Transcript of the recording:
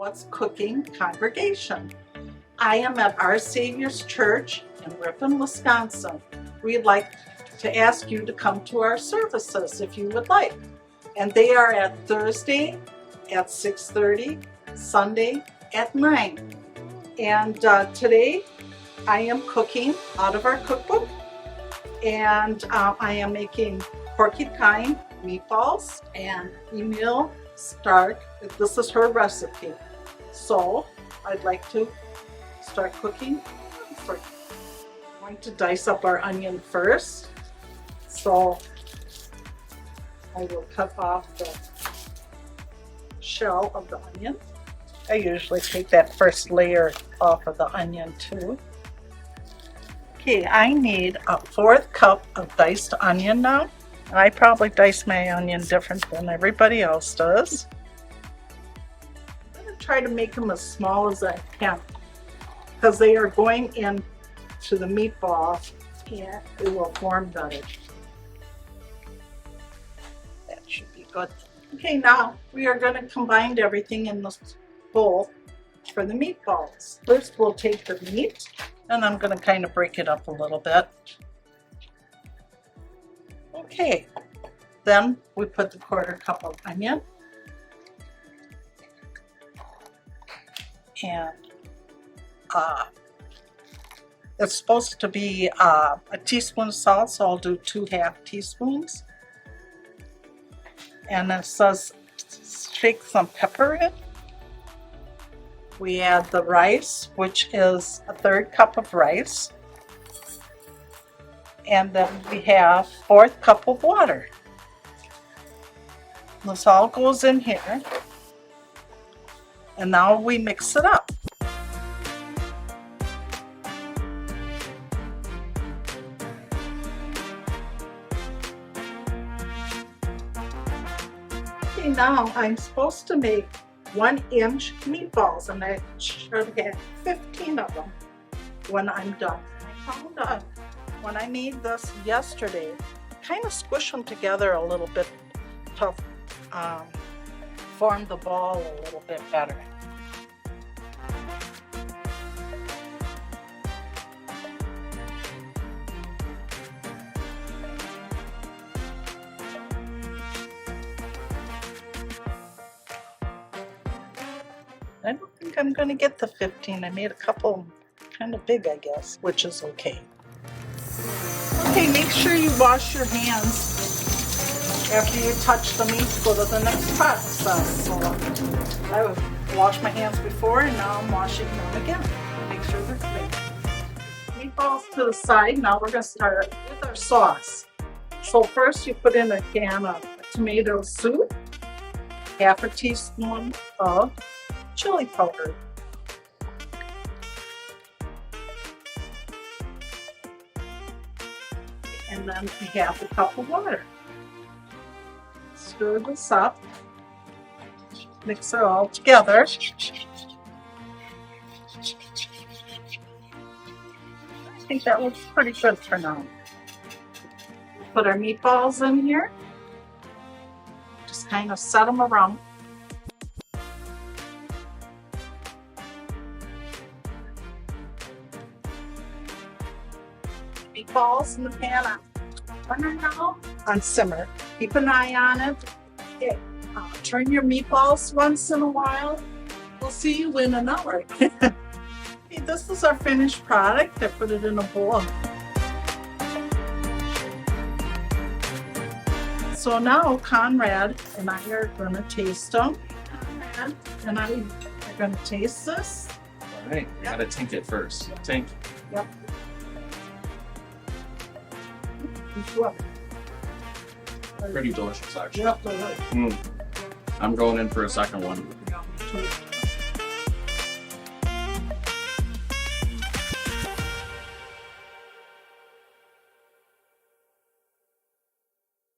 What's Cooking congregation. I am at Our Savior's Church in Ripon, Wisconsin. We'd like to ask you to come to our services if you would like. And they are at Thursday at 6:30, Sunday at 9. And today I am cooking out of our cookbook, and I am making Porcupine Meatballs, and Emil Stark, this is her recipe. So I'd like to start cooking. I'm going to dice up our onion first. So I will cut off the shell of the onion. I usually take that first layer off of the onion too. Okay, I need a 1/4 cup of diced onion now. I probably dice my onion different than everybody else does. I'm going to try to make them as small as I can because they are going into the meatball and it will form better. That should be good. Okay, now we are going to combine everything in this bowl for the meatballs. First we'll take the meat, and I'm going to kind of break it up a little bit. Okay, then we put the 1/4 cup of onion and it's supposed to be a teaspoon of salt, so I'll do 2 1/2 teaspoons. And it says shake some pepper in. We add the rice, which is a 1/3 cup of rice. And then we have 1/4 cup of water. This all goes in here. And now we mix it up. Okay, now I'm supposed to make 1-inch meatballs, and I should have 15 of them when I'm done. I found out when I made this yesterday, kind of squish them together a little bit to form the ball a little bit better. I don't think I'm going to get the 15. I made a couple kind of big, I guess, which is okay. Okay, make sure you wash your hands after you touch the meat. Go to the next process. So I washed my hands before, and now I'm washing them again. Make sure they're clean. Meatballs to the side. Now we're going to start with our sauce. So first you put in a can of tomato soup, 1/2 teaspoon of chili powder, and then 1/2 cup of water. Stir this up, mix it all together. I think that looks pretty good for now. Put our meatballs in here, just kind of set them around. Meatballs in the pan on simmer. Keep an eye on it. Okay. Turn your meatballs once in a while. We'll see you in an hour. Okay, this is our finished product. I put it in a bowl. So now Conrad and I are going to taste them. Conrad and I are going to taste this. All right, we gotta tink it first. Tink. Yep. Pretty delicious, actually. Yep. I'm going in for a second one.